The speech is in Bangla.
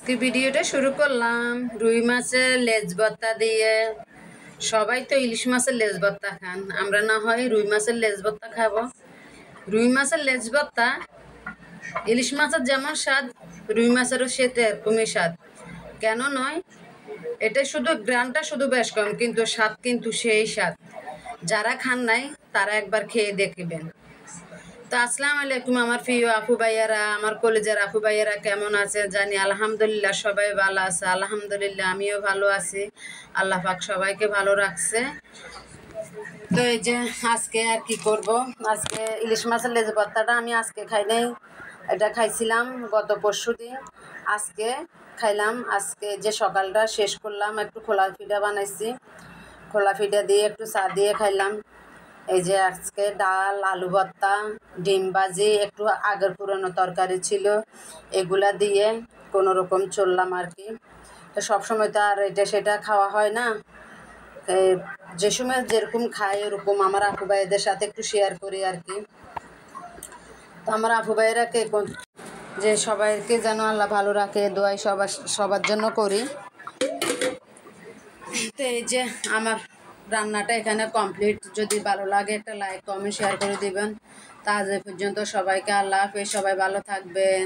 কি ভিডিওটা শুরু করলাম রুই মাছের লেজ ভর্তা দিয়ে। সবাই তো ইলিশ মাছের লেজ ভর্তা খান, আমরা না হয় রুই মাছের লেজ ভর্তা খাবো। রুই মাছের লেজ ভর্তা ইলিশ মাছের যেমন স্বাদ, রুই মাছেরও সে এরকমই স্বাদ। কেন নয়, এটা শুধু গ্রানটা শুধু বেশ কম, কিন্তু স্বাদ কিন্তু সেই স্বাদ। যারা খান নাই তারা একবার খেয়ে দেখবেন। তো আসসালামু আলাইকুম আমার প্রিয় আপু ভাইয়ারা, আমার কলেজের আপু ভাইয়ারা কেমন আছে জানি। আলহামদুলিল্লাহ সবাই ভালো আছে, আলহামদুলিল্লাহ আমিও ভালো আছি। আল্লাহ পাক সবাইকে ভালো রাখছে। তো এই যে আজকে আর কি করব, আজকে ইলিশ মাছের লেজ ভর্তাটা আমি আজকে খাই নাই, এটা খাইছিলাম গত পরশু দিন। আজকে খাইলাম, আজকে যে সকালটা শেষ করলাম, একটু খোলা পিঠা বানাইছি, খোলা পিঠা দিয়ে একটু চা দিয়ে খাইলাম। এই যে আজকে ডাল, আলু ভর্তা, ডিম ভাজি, একটু আগের পুরনো তরকারি ছিল, এগুলা দিয়ে কোনো রকম চললাম আর কি। তো সবসময় তো আর এটা সেটা খাওয়া হয় না, যে সময় যেরকম খাই ওরকম আমার আপু ভাইদের সাথে একটু শেয়ার করি আর কি। তো আমার আপু ভাইয়েরা কে যে সবাইকে যেন আল্লাহ ভালো রাখে, দোয়াই সবার জন্য করি। তো এই যে আমার রান্নাটা এখানে কমপ্লিট। যদি ভালো লাগে একটা লাইক কমেন্ট শেয়ার করে দিবেন। তা আজ পর্যন্ত সবাইকে আল্লাহ হাফেজ, সবাই ভালো থাকবেন।